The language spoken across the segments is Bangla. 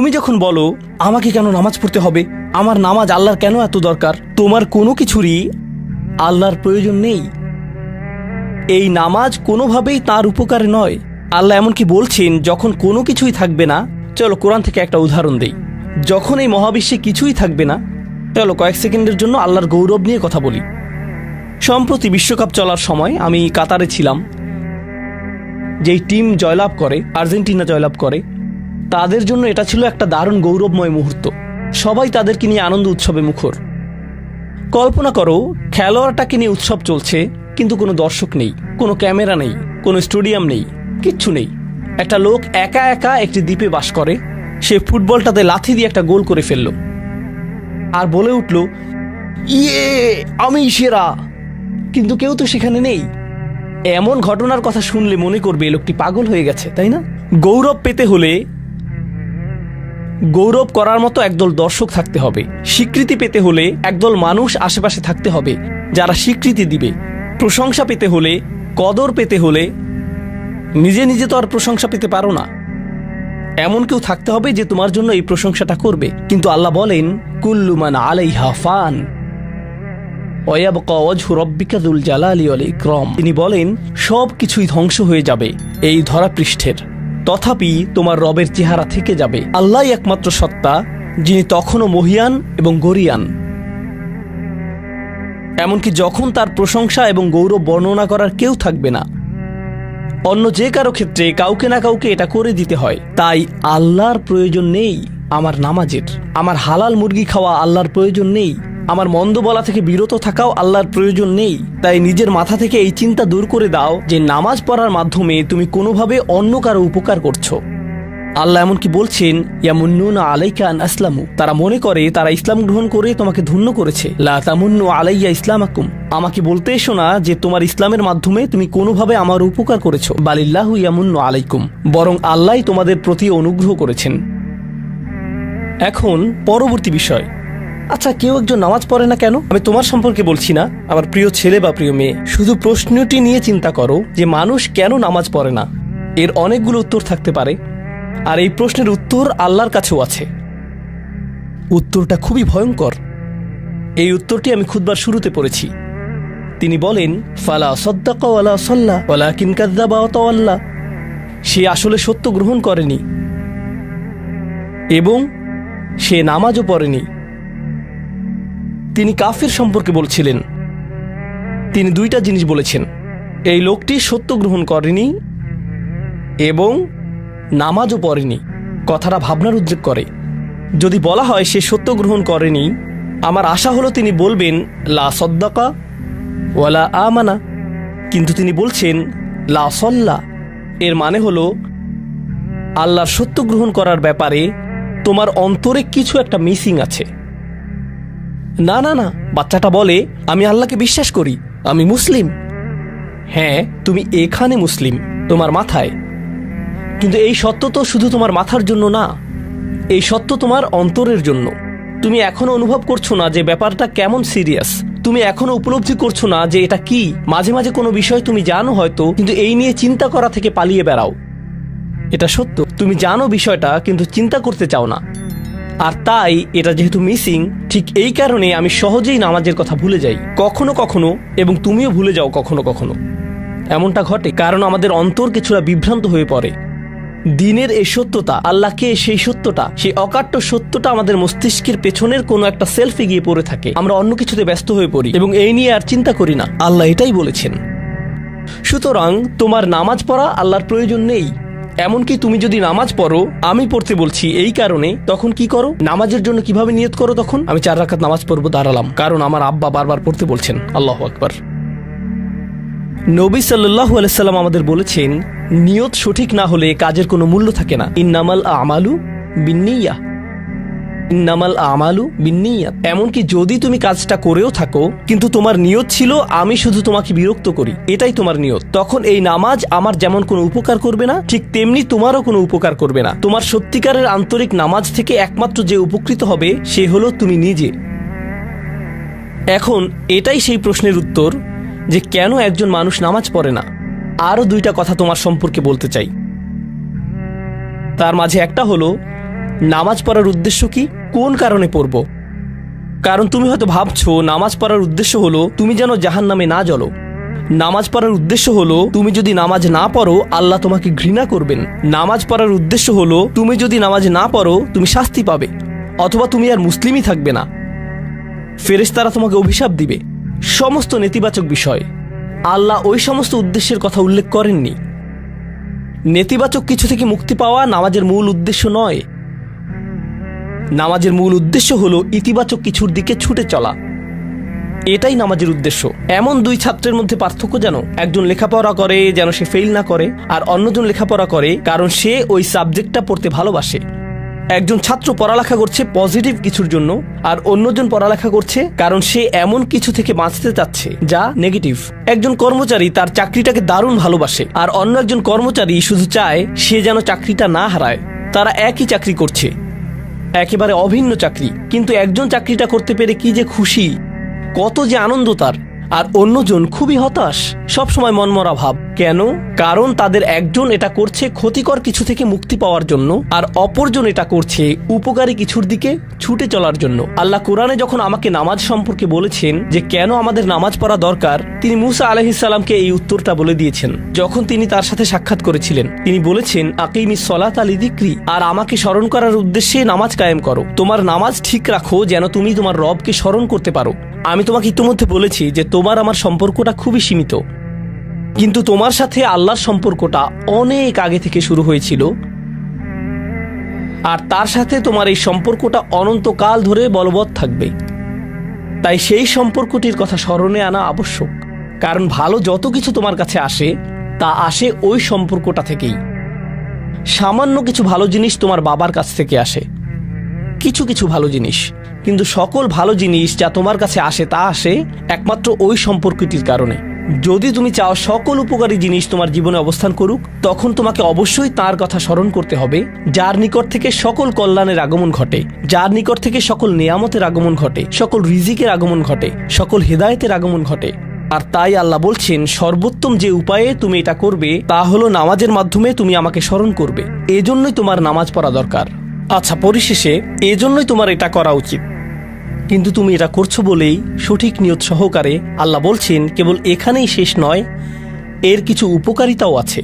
তুমি যখন বলো আমাকে কেন নামাজ পড়তে হবে, আমার নামাজ আল্লাহর কেন এত দরকার, তোমার কোনো কিছুরই আল্লাহর প্রয়োজন নেই। এই নামাজ কোনোভাবেই তার উপকারে নয়। আল্লাহ এমনকি বলছেন যখন কোনো কিছুই থাকবে না, চলো কোরআন থেকে একটা উদাহরণ দেই। যখন এই মহাবিশ্বে কিছুই থাকবে না, চলো কয়েক সেকেন্ডের জন্য আল্লাহর গৌরব নিয়ে কথা বলি। সম্প্রতি বিশ্বকাপ চলার সময় আমি কাতারে ছিলাম। যেই টিম জয়লাভ করে, আর্জেন্টিনা জয়লাভ করে, তাদের জন্য এটা ছিল একটা দারুণ গৌরবময় মুহূর্ত। সবাই তাদেরকে নিয়ে আনন্দ উৎসবে মুখর। কল্পনা করো, খেলোয়াড়টাকে নিয়ে উৎসব চলছে, কিন্তু কোনো দর্শক নেই, কোনো ক্যামেরা নেই, কোনো স্টেডিয়াম নেই, কিচ্ছু নেই। একটা লোক একা একা একটি দ্বীপে বাস করে, সে ফুটবলটাতে লাথি দিয়ে একটা গোল করে ফেলল আর বলে উঠল, ইয়ে, আমি সেরা। কিন্তু কেউ তো সেখানে নেই। এমন ঘটনার কথা শুনলে মনে করবে লোকটি পাগল হয়ে গেছে, তাই না? গৌরব পেতে হলে গৌরব করার মতো একদল দর্শক থাকতে হবে। স্বীকৃতি পেতে হলে একদল মানুষ আশেপাশে থাকতে হবে যারা স্বীকৃতি দিবে। প্রশংসা পেতে হলে, কদর পেতে হলে নিজে নিজে তো আর প্রশংসা পেতে পারো না। এমন কেউ থাকতে হবে যে তোমার জন্য এই প্রশংসাটা করবে। কিন্তু আল্লাহ বলেন, কুল্লু মান আলাইহা ফান ওয়ায়াবকা ওয়াজহু রাব্বিকা যুল জালালি ওয়াল ইকরাম। তিনি বলেন সব কিছুই ধ্বংস হয়ে যাবে এই ধরাপৃষ্ঠের, তথাপি তোমার রবের চেহারা থেকে যাবে। আল্লাহই একমাত্র সত্তা, যিনি তখনও মহিয়ান এবং গরিয়ান। এমনকি যখন তার প্রশংসা এবং গৌরব বর্ণনা করার কেউ থাকবে না, অন্য যে কারো ক্ষেত্রে কাউকে না কাউকে এটা করে দিতে হয়। তাই আল্লাহর প্রয়োজন নেই আমার নামাজের। আমার হালাল মুরগি খাওয়া আল্লাহর প্রয়োজন নেই। আমার মন্দ বলা থেকে বিরত থাকাও আল্লাহর প্রয়োজন নেই। তাই নিজের মাথা থেকে এই চিন্তা দূর করে দাও যে নামাজ পড়ার মাধ্যমে তুমি কোনোভাবে অন্য কারো উপকার করছো। আল্লাহ এমনকি বলছেন, ইয়ামুন্নুনা আলাইকা আন আসলামু, তারা মনে করে তারা ইসলাম গ্রহণ করে তোমাকে ধন্য করেছে। লা তামুন্নু আলাইয়া ইসলামাকুম, আমাকে বলতে এসো না যে তোমার ইসলামের মাধ্যমে তুমি কোনোভাবে আমার উপকার করেছো। বালিল্লাহু ইয়ামুন্নু আলাইকুম, বরং আল্লাহই তোমাদের প্রতি অনুগ্রহ করেছেন। এখন পরবর্তী বিষয়, আচ্ছা কেউ একজন নামাজ পড়ে না কেন? আমি তোমার সম্পর্কে বলছি না, আমার প্রিয় ছেলে বা প্রিয় মেয়ে। শুধু প্রশ্নটি নিয়ে চিন্তা করো যে মানুষ কেন নামাজ পড়ে না। এর অনেকগুলো উত্তর থাকতে পারে, আর এই প্রশ্নের উত্তর আল্লাহর কাছেও আছে। উত্তরটা খুবই ভয়ঙ্কর। এই উত্তরটি আমি খুতবার শুরুতে পড়েছি। তিনি বলেন, ফালা সাদ্দাকা ওয়ালা সাল্লা ওয়ালাকিন কাযযাবা ওয়া তাওয়াল্লা, সে আসলে সত্য গ্রহণ করেনি এবং সে নামাজও পড়েনি। তিনি কাফির সম্পর্কে বলছিলেন। তিনি দুইটা জিনিস বলেছেন, এই লোকটি সত্য গ্রহণ করেনি এবং নামাজও পড়েনি। কথাটা ভাবনার উদ্রেক করে। যদি বলা হয় সে সত্য গ্রহণ করেনি, আমার আশা হলো তিনি বলবেন লা সাদ্দাকা ওয়ালা আমানা, কিন্তু তিনি বলছেন লা সাল্লা। এর মানে হলো আল্লাহর সত্য গ্রহণ করার ব্যাপারে তোমার অন্তরে কিছু একটা মিসিং আছে। না না না, বাচ্চাটা বলে আমি আল্লাহকে বিশ্বাস করি, আমি মুসলিম। হ্যাঁ, তুমি এখানে মুসলিম, তোমার মাথায়। কিন্তু এই সত্য তো শুধু তোমার মাথার জন্য না, এই সত্য তোমার অন্তরের জন্য। তুমি এখনো অনুভব করছো না যে ব্যাপারটা কেমন সিরিয়াস। তুমি এখনো উপলব্ধি করছো না যে এটা কি। মাঝে মাঝে কোনো বিষয় তুমি জানো হয়তো, কিন্তু এই নিয়ে চিন্তা করা থেকে পালিয়ে বেড়াও। এটা সত্য, তুমি জানো বিষয়টা কিন্তু চিন্তা করতে চাও না। আর তাই এটা যেহেতু মিসিং, ঠিক এই কারণে আমি সহজেই নামাজের কথা ভুলে যাই কখনো কখনো, এবং তুমিও ভুলে যাও কখনো কখনো। এমনটা ঘটে কারণ আমাদের অন্তর কিছুটা বিভ্রান্ত হয়ে পড়ে। দিনের এই সত্যতা, আল্লাহকে সেই সত্যটা, সেই অকাট্য সত্যটা আমাদের মস্তিষ্কের পেছনের কোনো একটা সেলফে গিয়ে পড়ে থাকে। আমরা অন্য কিছুতে ব্যস্ত হয়ে পড়ি এবং এই নিয়ে আর চিন্তা করি না। আল্লাহ এটাই বলেছেন। সুতরাং তোমার নামাজ পড়া আল্লাহর প্রয়োজন নেই। এমনকি তুমি যদি নামাজ পড়ো, আমি পড়তে বলছি এই কারণে, তখন কি করো? নামাজের জন্য কিভাবে নিয়ত করো? তখন আমি 4 রাকাত নামাজ পড়বো, দাঁড়ালাম, কারণ আমার আব্বা বারবার পড়তে বলছেন। আল্লাহু আকবার। নবী সাল্লাল্লাহু আলাইহি সাল্লাম আমাদের বলেছেন, নিয়ত সঠিক না হলে কাজের কোনো মূল্য থাকে না। ইন্নামাল আমালু বিন্নিয়াহ, ইন্নামাল আমালু বিন্নিয়াত। এমনকি যদি তুমি কাজটা করেও থাকো কিন্তু তোমার নিয়ত ছিল আমি শুধু তোমাকে বিরক্ত করি, এটাই তোমার নিয়ত, তখন এই নামাজ আমার যেমন কোনো উপকার করবে না, ঠিক তেমনি তোমারও কোনো উপকার করবে না। তোমার সত্যিকারের আন্তরিক নামাজ থেকে একমাত্র যে উপকৃত হবে সে হলো তুমি নিজে। এখন এটাই সেই প্রশ্নের উত্তর যে কেন একজন মানুষ নামাজ পড়ে না। আরও 2টা কথা তোমার সম্পর্কে বলতে চাই। তার মাঝে একটা হলো নামাজ পড়ার উদ্দেশ্য কি, কোন কারণে পড়ব? কারণ তুমি হয়তো ভাবছো নামাজ পড়ার উদ্দেশ্য হলো তুমি যেন জাহান্নামে না জ্বলো। নামাজ পড়ার উদ্দেশ্য হলো তুমি যদি নামাজ না পড়ো আল্লাহ তোমাকে ঘৃণা করবেন। নামাজ পড়ার উদ্দেশ্য হলো তুমি যদি নামাজ না পড়ো তুমি শাস্তি পাবে, অথবা তুমি আর মুসলিমই থাকবে না, ফেরেশতারা তোমাকে অভিশাপ দিবে। সমস্ত নেতিবাচক বিষয়। আল্লাহ ওই সমস্ত উদ্দেশ্যের কথা উল্লেখ করেননি। নেতিবাচক কিছু থেকে মুক্তি পাওয়া নামাজের মূল উদ্দেশ্য নয়। নামাজের মূল উদ্দেশ্য হলো ইতিবাচক কিছুর দিকে ছুটে চলা। এটাই নামাজের উদ্দেশ্য। এমন দুই ছাত্রের মধ্যে পার্থক্য যেন একজন লেখাপড়া করে যেন সে ফেল না করে, আর অন্যজন লেখাপড়া করে কারণ সে ওই সাবজেক্টটা পড়তে ভালোবাসে। একজন ছাত্র পড়ালেখা করছে পজিটিভ কিছুর জন্য, আর অন্যজন পড়ালেখা করছে কারণ সে এমন কিছু থেকে বাঁচতে চাচ্ছে যা নেগেটিভ। একজন কর্মচারী তার চাকরিটাকে দারুণ ভালোবাসে, আর অন্য একজন কর্মচারী শুধু চায় সে যেন চাকরিটা না হারায়। তারা একই চাকরি করছে, একেবারে অভিন্ন চাকরি, কিন্তু একজন চাকরিটা করতে পেরে কি যে খুশি, কত যে আনন্দ তার, আর অন্যজন খুবই হতাশ, সবসময় মনমরা ভাব। কেন? কারণ তাদের একজন এটা করছে ক্ষতিকর কিছু থেকে মুক্তি পাওয়ার জন্য, আর অপরজন এটা করছে উপকারী কিছুর দিকে ছুটে চলার জন্য। আল্লাহ কোরআনে যখন আমাকে নামাজ সম্পর্কে বলেছেন যে কেন আমাদের নামাজ পড়া দরকার, তিনি মুসা আলাইহিস সালামকে এই উত্তরটা বলে দিয়েছেন। যখন তিনি তার সাথে সাক্ষাৎ করেছিলেন তিনি বলেছেন, আকিমিস সলাতা লিযিকরি, আর আমাকে স্মরণ করার উদ্দেশ্যে নামাজ কায়েম করো। তোমার নামাজ ঠিক রাখো যেন তুমি তোমার রবকে স্মরণ করতে পারো। আমি তোমাকে ইতিমধ্যে বলেছি যে তোমার আমার সম্পর্কটা খুবই সীমিত, কিন্তু তোমার সাথে আল্লাহর সম্পর্কটা অনেক আগে থেকে শুরু হয়েছিল, আর তার সাথে তোমার এই সম্পর্কটা অনন্তকাল ধরে বলবৎ থাকবে। তাই সেই সম্পর্কটির কথা স্মরণে আনা আবশ্যক, কারণ ভালো যত কিছু তোমার কাছে আসে তা আসে ওই সম্পর্কটা থেকেই। সামান্য কিছু ভালো জিনিস তোমার বাবার কাছ থেকে আসে, কিছু কিছু ভালো জিনিস, কিন্তু সকল ভালো জিনিস যা তোমার কাছে আসে তা আসে একমাত্র ওই সম্পর্কটির কারণে। যদি তুমি চাও সকল উপকারী জিনিস তোমার জীবনে অবস্থান করুক, তখন তোমাকে অবশ্যই তার কথা স্মরণ করতে হবে যার নিকট থেকে সকল কল্যাণের আগমন ঘটে, যার নিকট থেকে সকল নিয়ামতের আগমন ঘটে, সকল রিজিকের আগমন ঘটে, সকল হেদায়েতের আগমন ঘটে। আর তাই আল্লাহ বলছেন সর্বোত্তম যে উপায়ে তুমি এটা করবে তা হলো নামাজের মাধ্যমে তুমি আমাকে স্মরণ করবে। এজন্যই তোমার নামাজ পড়া দরকার। আচ্ছা, পরিশেষে এজন্যই তোমার এটা করা উচিত, কিন্তু তুমি এটা করছো বলেই সঠিক নিয়ত সহকারে আল্লাহ বলছেন কেবল এখানেই শেষ নয়, এর কিছু উপকারিতাও আছে।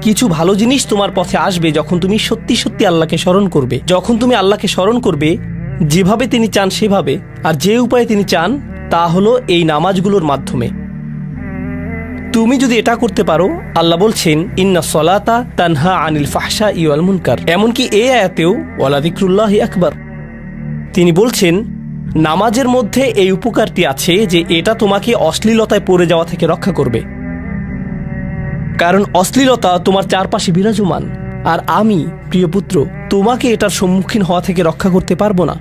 কিছু ভালো জিনিস তোমার পথে আসবে যখন তুমি সত্যি সত্যি আল্লাহকে স্মরণ করবে। যখন তুমি আল্লাহকে স্মরণ করবে যেভাবে তিনি চান সেভাবে, আর যে উপায়ে তিনি চান তা হলো এই নামাজগুলোর মাধ্যমে। তুমি যদি এটা করতে পারো, আল্লাহ বলছেন ইন্না সলাতা তানহা আনিল ফাহশাই ওয়াল মুনকার। এমনকি এই আয়াতেও ওয়ালা যিকরুল্লাহি আকবার, তিনি বলছেন নামাজের মধ্যে এই উপকারটি আছে যে এটা তোমাকে অশ্লীলতায় পড়ে যাওয়া থেকে রক্ষা করবে। কারণ অশ্লীলতা তোমার চারপাশে বিরাজমান, আর আমি প্রিয় পুত্র তোমাকে এটার সম্মুখীন হওয়া থেকে রক্ষা করতে পারবো না।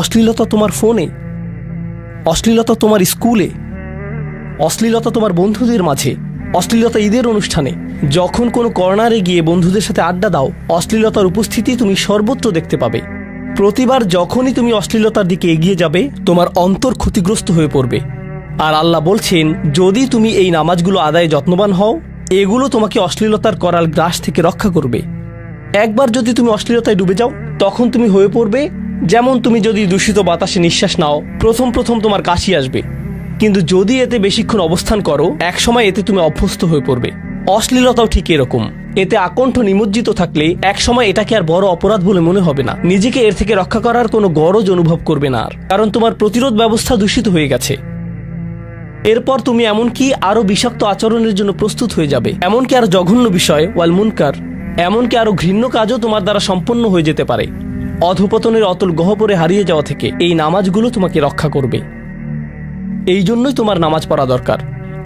অশ্লীলতা তোমার ফোনে, অশ্লীলতা তোমার স্কুলে, অশ্লীলতা তোমার বন্ধুদের মাঝে, অশ্লীলতা ঈদের অনুষ্ঠানে, যখন কোনো কর্নারে গিয়ে বন্ধুদের সাথে আড্ডা দাও, অশ্লীলতার উপস্থিতি তুমি সর্বত্র দেখতে পাবে। প্রতিবার যখনই তুমি অশ্লীলতার দিকে এগিয়ে যাবে তোমার অন্তর ক্ষতিগ্রস্ত হয়ে পড়বে। আর আল্লাহ বলছেন যদি তুমি এই নামাজগুলো আদায়ে যত্নবান হও, এগুলো তোমাকে অশ্লীলতার করাল গ্রাস থেকে রক্ষা করবে। একবার যদি তুমি অশ্লীলতায় ডুবে যাও, তখন তুমি হয়ে পড়বে যেমন তুমি যদি দূষিত বাতাসে নিঃশ্বাস নাও, প্রথম প্রথম তোমার কাশি আসবে, কিন্তু যদি এতে বেশিক্ষণ অবস্থান করো একসময় এতে তুমি অভ্যস্ত হয়ে পড়বে। অশ্লীলতাও ঠিক এরকম, এতে আকণ্ঠ নিমজ্জিত থাকলে একসময় এটাকে আর বড় অপরাধ বলে মনে হবে না, নিজেকে এর থেকে রক্ষা করার কোনো গরজ অনুভব করবে না আর, কারণ তোমার প্রতিরোধ ব্যবস্থা দূষিত হয়ে গেছে। এরপর তুমি এমনকি আরো বিষাক্ত আচরণের জন্য প্রস্তুত হয়ে যাবে, এমনকি আরো জঘন্য বিষয় ওয়াল মুনকার, এমনকি আরো ঘৃণ্য কাজও তোমার দ্বারা সম্পন্ন হয়ে যেতে পারে। অধঃপতনের অতল গহ্বরে হারিয়ে যাওয়া থেকে এই নামাজগুলো তোমাকে রক্ষা করবে। এই জন্যই তোমার নামাজ পড়া দরকার,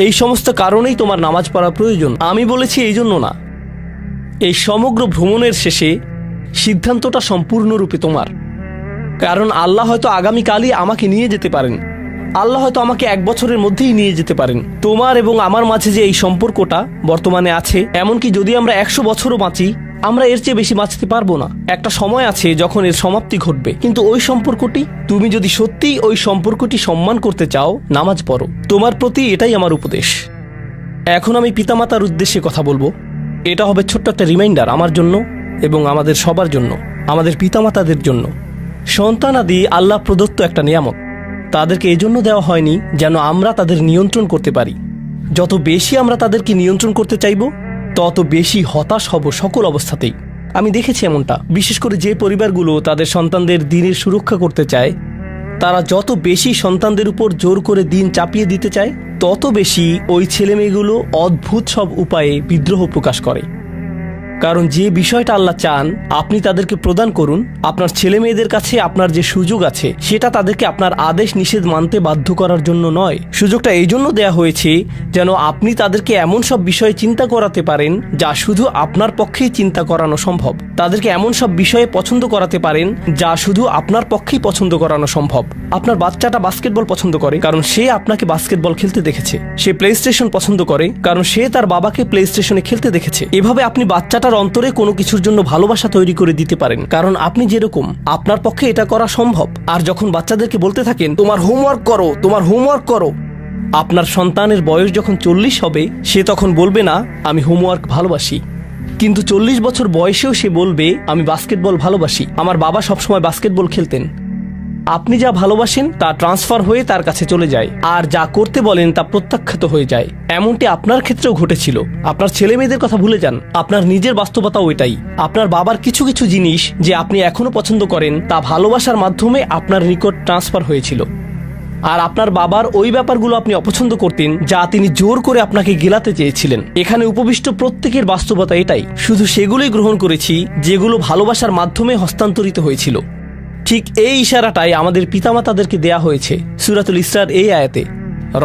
এই সমস্ত কারণেই তোমার নামাজ পড়া প্রয়োজন। আমি বলেছি এই জন্য না, এই সমগ্র ভ্রমণের শেষে সিদ্ধান্তটা সম্পূর্ণরূপে তোমার। কারণ আল্লাহ হয়তো আগামীকালই আমাকে নিয়ে যেতে পারেন, আল্লাহ হয়তো আমাকে 1 বছরের মধ্যেই নিয়ে যেতে পারেন। তোমার এবং আমার মাঝে যে এই সম্পর্কটা বর্তমানে আছে, এমনকি যদি আমরা 100 বছরও বাঁচি, আমরা এর চেয়ে বেশি বাঁচতে পারবো না। একটা সময় আছে যখন এর সমাপ্তি ঘটবে, কিন্তু ওই সম্পর্কটি, তুমি যদি সত্যিই ওই সম্পর্কটি সম্মান করতে চাও, নামাজ পড়ো। তোমার প্রতি এটাই আমার উপদেশ। এখন আমি পিতামাতার উদ্দেশ্যে কথা বলবো। এটা হবে ছোট্ট একটা রিমাইন্ডার আমার জন্য এবং আমাদের সবার জন্য, আমাদের পিতামাতাদের জন্য। সন্তানাদি আল্লাহ প্রদত্ত একটা নিয়ামত। তাদেরকে এজন্য দেওয়া হয়নি যেন আমরা তাদের নিয়ন্ত্রণ করতে পারি। যত বেশি আমরা তাদেরকে নিয়ন্ত্রণ করতে চাইব, তত বেশি হতাশ হব সকল অবস্থাতেই। আমি দেখেছি এমনটা, বিশেষ করে যে পরিবারগুলো তাদের সন্তানদের দিনের সুরক্ষা করতে চায়, তারা যত বেশি সন্তানদের উপর জোর করে দিন চাপিয়ে দিতে চায়, তত বেশি ওই ছেলেমেয়েগুলো অদ্ভুত সব উপায়ে বিদ্রোহ প্রকাশ করে। কারণ যে বিষয়টা আল্লাহ চান আপনি তাদেরকে প্রদান করুন, আপনার ছেলে মেয়েদের কাছে আপনার যে সুযোগ আছে সেটা তাদেরকে আপনার আদেশ নিষেধ মানতে বাধ্য করার জন্য নয়। সুযোগটা এই জন্য দেয়া হয়েছে যেন আপনি তাদেরকে এমন সব বিষয়ে চিন্তা করাতে পারেন যা শুধু আপনার পক্ষেই চিন্তা করানো সম্ভব। তাদেরকে এমন সব বিষয়ে পছন্দ করাতে পারেন যা শুধু আপনার পক্ষেই পছন্দ করানো সম্ভব। আপনার বাচ্চাটা বাস্কেটবল পছন্দ করে কারণ সে আপনাকে বাস্কেটবল খেলতে দেখেছে। সে প্লে স্টেশন পছন্দ করে কারণ সে তার বাবাকে প্লে স্টেশনে খেলতে দেখেছে। এভাবে আপনি বাচ্চাটার অন্তরে কোনো কিছুর জন্য ভালোবাসা তৈরি করে দিতে পারেন, কারণ আপনি যেরকম আপনার পক্ষে এটা করা সম্ভব। আর যখন বাচ্চাদেরকে বলতে থাকেন তোমার হোমওয়ার্ক করো, তোমার হোমওয়ার্ক করো, আপনার সন্তানের বয়স যখন 40 হবে সে তখন বলবে না আমি হোমওয়ার্ক ভালোবাসি, কিন্তু 40 বছর বয়সেও সে বলবে আমি বাস্কেটবল ভালোবাসি, আমার বাবা সবসময় বাস্কেটবল খেলতেন। আপনি যা ভালোবাসেন তা ট্রান্সফার হয়ে তার কাছে চলে যায়, আর যা করতে বলেন তা প্রত্যাখ্যাত হয়ে যায়। এমনটি আপনার ক্ষেত্রেও ঘটেছিল। আপনার ছেলে মেয়েদের কথা ভুলে যান, আপনার নিজের বাস্তবতাও এটাই। আপনার বাবার কিছু কিছু জিনিস যে আপনি এখনো পছন্দ করেন তা ভালোবাসার মাধ্যমে আপনার নিকট ট্রান্সফার হয়েছিল, আর আপনার বাবার ওই ব্যাপারগুলো আপনি অপছন্দ করতেন যা তিনি জোর করে আপনাকে গেলাতে চেয়েছিলেন। এখানে উপবিষ্ট প্রত্যেকের বাস্তবতা এটাই, শুধু সেগুলোই গ্রহণ করেছি যেগুলো ভালোবাসার মাধ্যমে হস্তান্তরিত হয়েছিল। ঠিক এই ইশারাটাই আমাদের পিতামাতাদেরকে দেয়া হয়েছে সূরাতুল ইসরার এই আয়াতে,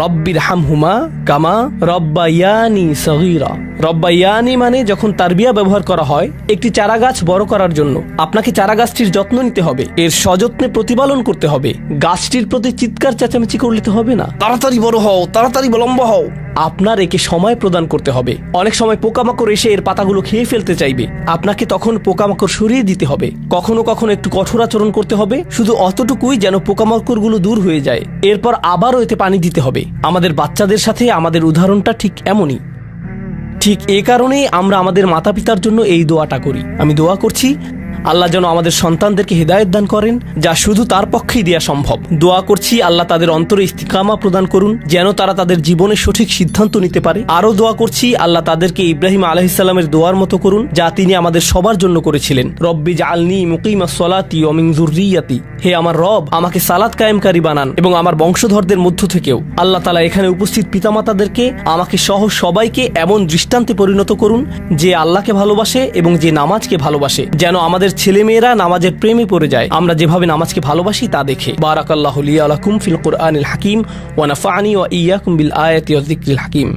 রব্বির হামহুমা কামা রব্বায়ানি সগীরা। রব্বায়ানি মানে যখন তারবিয়া ব্যবহার করা হয় একটি চারা গাছ বড় করার জন্য, আপনাকে চারা গাছটির যত্ন নিতে হবে, এর সযত্নে প্রতিপালন করতে হবে। গাছটির প্রতি চিৎকার চেঁচামেচি করলে তো হবে না, তাড়াতাড়ি বড় হও, তাড়াতাড়ি লম্বা হও। আপনার একে সময় প্রদান করতে হবে। অনেক সময় পোকামাকড় এসে এর পাতাগুলো খেয়ে ফেলতে চাইবে, আপনাকে তখন পোকামাকড় সরিয়ে দিতে হবে। কখনো কখনো একটু কঠোর আচরণ করতে হবে, শুধু অতটুকুই যেন পোকামাকড়গুলো দূর হয়ে যায়। এরপর আবারও এতে পানি দিতে হবে। আমাদের বাচ্চাদের সাথে আমাদের উদাহরণটা ঠিক এমনই। ঠিক এ কারণেই আমরা আমাদের মাতা পিতার জন্য এই দোয়াটা করি। আমি দোয়া করছি আল্লাহ যেন আমাদের সন্তানদেরকে হিদায়াত দান করেন, যা শুধু তার পক্ষেই দেয়া সম্ভব। দোয়া করছি আল্লাহ তাদের অন্তরে ইস্তিকামা প্রদান করুন, যেন তারা তাদের জীবনে সঠিক সিদ্ধান্ত নিতে পারে। আরও দোয়া করছি আল্লাহ তাদেরকে ইব্রাহিম আলাইহিস সালামের দোয়ার মতো করুন, যা তিনি আমাদের সবার জন্য করেছিলেন, রব্বি জাআলনি মুকিমাস সলাতি ওয়া মিন যুররিয়াতি। হে আমার রব, আমাকে সালাত কায়েমকারী বানান এবং আমার বংশধরদের মধ্য থেকেও। আল্লাহ তাআলা এখানে উপস্থিত পিতামাতাদেরকে, আমাকে সহ সবাইকে এমন দৃষ্টান্তে পরিণত করুন যে আল্লাহকে ভালোবাসে এবং যে নামাজকে ভালোবাসে, যেন আমাদের ছেলেমেয়েরা নামাজের প্রেমে পড়ে যায় আমরা যেভাবে নামাজকে ভালোবাসি তা দেখে। বারাকাল্লাহু লি ওয়া লাকুম ফিল কুরআনিল হাকিম ওয়া নাফা'নি ওয়া ইয়্যাকুম বিল আয়াতি ওয়াজ যিকরিল হাকিম।